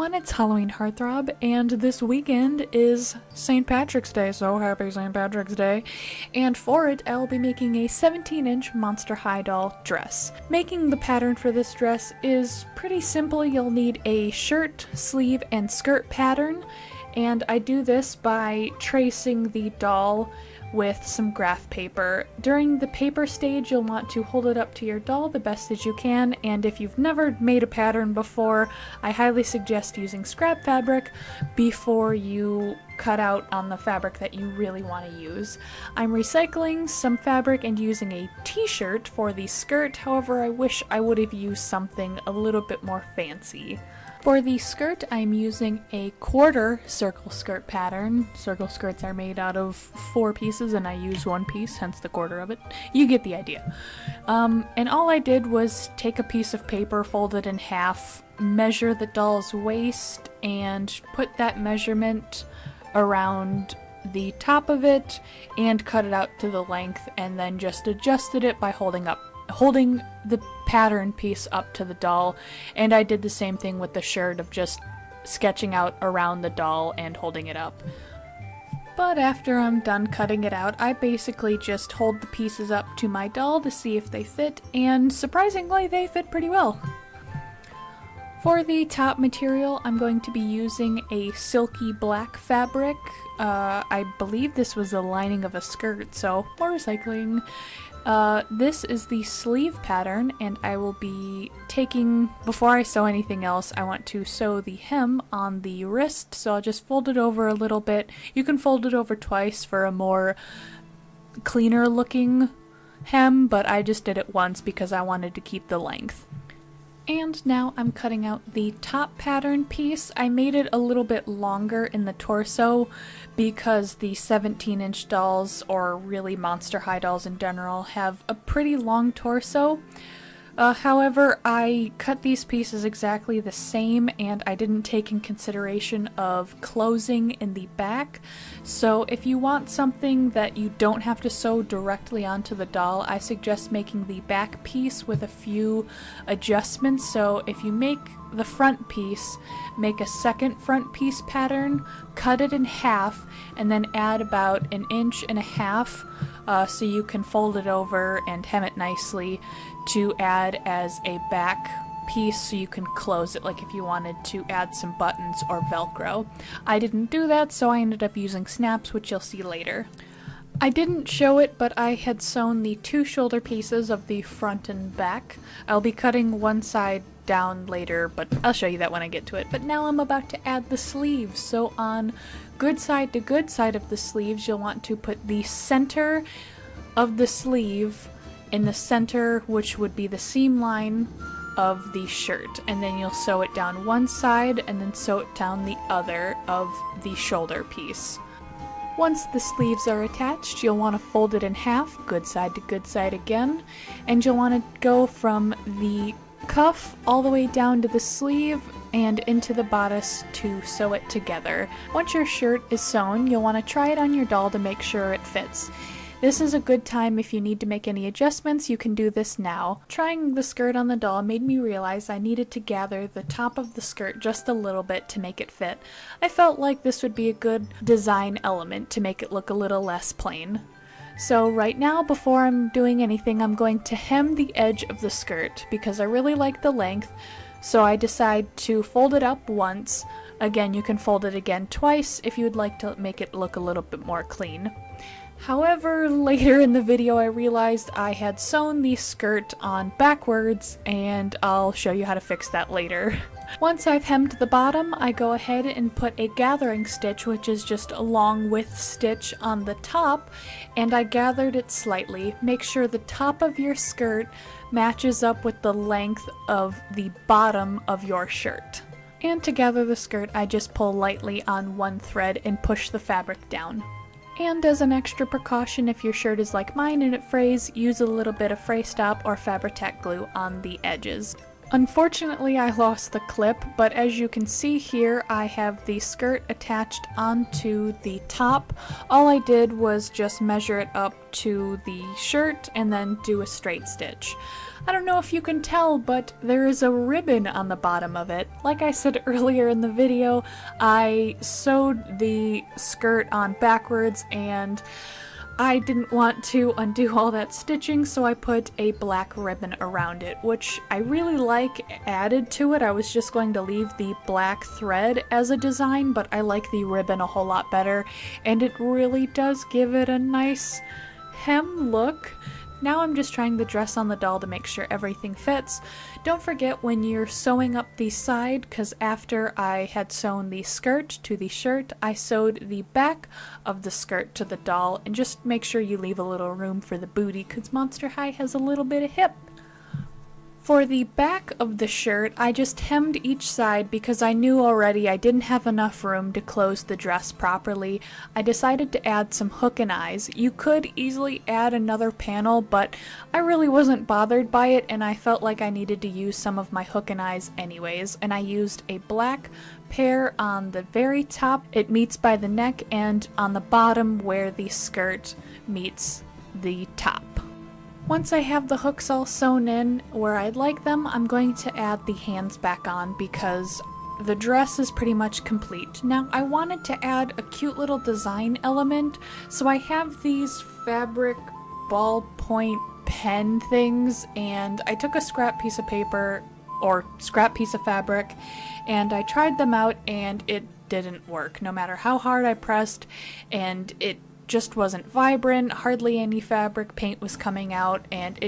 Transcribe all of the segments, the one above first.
everyone, it's Halloween Heartthrob, and this weekend is St. Patrick's Day, so happy St. Patrick's Day. And for it, I'll be making a 17-inch Monster High doll dress. Making the pattern for this dress is pretty simple. You'll need a shirt, sleeve, and skirt pattern, and I do this by tracing the doll with some graph paper. During the paper stage, you'll want to hold it up to your doll the best as you can, and if you've never made a pattern before, I highly suggest using scrap fabric before you cut out on the fabric that you really want to use. I'm recycling some fabric and using a t-shirt for the skirt, however I wish I would have used something a little bit more fancy. For the skirt, I'm using a quarter circle skirt pattern. Circle skirts are made out of 4 pieces and I use 1 piece, hence the quarter of it. You get the idea. And all I did was take a piece of paper, fold it in half, measure the doll's waist, and put that measurement around the top of it and cut it out to the length, and then just adjusted it by holding the pattern piece up to the doll. And I did the same thing with the shirt of just sketching out around the doll and holding it up. But after I'm done cutting it out, I basically just hold the pieces up to my doll to see if they fit, and surprisingly they fit pretty well. For the top material, I'm going to be using a silky black fabric. I believe this was the lining of a skirt, so more recycling. This is the sleeve pattern, and I will be taking, before I sew anything else, I want to sew the hem on the wrist, so I'll just fold it over a little bit. You can fold it over twice for a more cleaner looking hem, but I just did it once because I wanted to keep the length. And now I'm cutting out the top pattern piece. I made it a little bit longer in the torso because the 17-inch dolls, or really Monster High dolls in general, have a pretty long torso. However, I cut these pieces exactly the same, and I didn't take in consideration of closing in the back. So if you want something that you don't have to sew directly onto the doll, I suggest making the back piece with a few adjustments. So if you make the front piece, make a second front piece pattern, cut it in half, and then add about 1.5 inches so you can fold it over and hem it nicely to add as a back piece so you can close it, like if you wanted to add some buttons or Velcro. I didn't do that, so I ended up using snaps, which you'll see later. I didn't show it, but I had sewn the 2 shoulder pieces of the front and back. I'll be cutting one side down later, but I'll show you that when I get to it. But now I'm about to add the sleeves. So on good side to good side of the sleeves, you'll want to put the center of the sleeve in the center, which would be the seam line of the shirt, and then you'll sew it down one side and then sew it down the other of the shoulder piece. Once the sleeves are attached, you'll want to fold it in half, good side to good side again, and you'll want to go from the cuff all the way down to the sleeve and into the bodice to sew it together. Once your shirt is sewn, you'll want to try it on your doll to make sure it fits. This is a good time if you need to make any adjustments. You can do this now. Trying the skirt on the doll made me realize I needed to gather the top of the skirt just a little bit to make it fit. I felt like this would be a good design element to make it look a little less plain. So right now, before I'm doing anything, I'm going to hem the edge of the skirt because I really like the length, so I decide to fold it up once. Again, you can fold it again twice if you would like to make it look a little bit more clean. However, later in the video I realized I had sewn the skirt on backwards, and I'll show you how to fix that later. Once I've hemmed the bottom, I go ahead and put a gathering stitch, which is just a long width stitch on the top, and I gathered it slightly. Make sure the top of your skirt matches up with the length of the bottom of your shirt. And to gather the skirt, I just pull lightly on one thread and push the fabric down. And as an extra precaution, if your shirt is like mine and it frays, use a little bit of fray stop or Fabri-Tac glue on the edges. Unfortunately, I lost the clip, but as you can see here, I have the skirt attached onto the top. All I did was just measure it up to the shirt and then do a straight stitch. I don't know if you can tell, but there is a ribbon on the bottom of it. Like I said earlier in the video, I sewed the skirt on backwards and I didn't want to undo all that stitching, so I put a black ribbon around it, which I really like added to it. I was just going to leave the black thread as a design, but I like the ribbon a whole lot better, and it really does give it a nice hem look. Now I'm just trying the dress on the doll to make sure everything fits. Don't forget when you're sewing up the side, because after I had sewn the skirt to the shirt, I sewed the back of the skirt to the doll, and just make sure you leave a little room for the booty, because Monster High has a little bit of hip. For the back of the shirt, I just hemmed each side because I knew already I didn't have enough room to close the dress properly. I decided to add some hook and eyes. You could easily add another panel, but I really wasn't bothered by it, and I felt like I needed to use some of my hook and eyes anyways, and I used a black pair on the very top. It meets by the neck, and on the bottom where the skirt meets the top. Once I have the hooks all sewn in where I'd like them, I'm going to add the hands back on because the dress is pretty much complete. Now, I wanted to add a cute little design element, so I have these fabric ballpoint pen things, and I took a scrap piece of paper or scrap piece of fabric and I tried them out, and it didn't work no matter how hard I pressed, and it just wasn't vibrant, hardly any fabric paint was coming out, and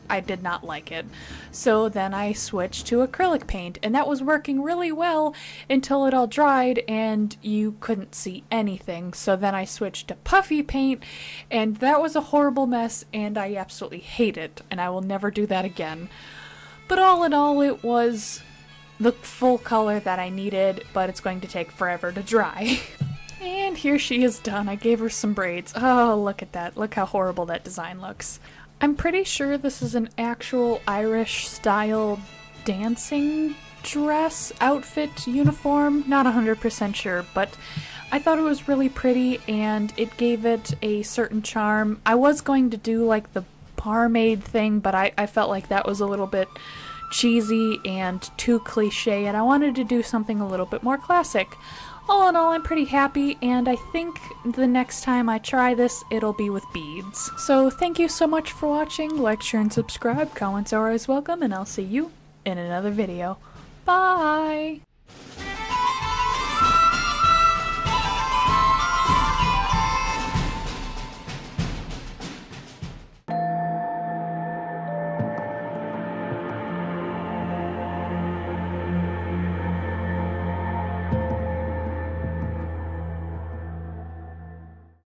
I did not like it. So then I switched to acrylic paint, and that was working really well until it all dried and you couldn't see anything. So then I switched to puffy paint, and that was a horrible mess, and I absolutely hate it, and I will never do that again. But all in all, it was the full color that I needed, but it's going to take forever to dry. And here she is done. I gave her some braids. Oh, look at that. Look how horrible that design looks. I'm pretty sure this is an actual Irish style dancing dress, outfit, uniform. Not 100% sure, but I thought it was really pretty and it gave it a certain charm. I was going to do like the barmaid thing, but I felt like that was a little bit cheesy and too cliche, and I wanted to do something a little bit more classic. All in all, I'm pretty happy, and I think the next time I try this, it'll be with beads. So thank you so much for watching. Like, share, and subscribe. Comments are always welcome, and I'll see you in another video. Bye!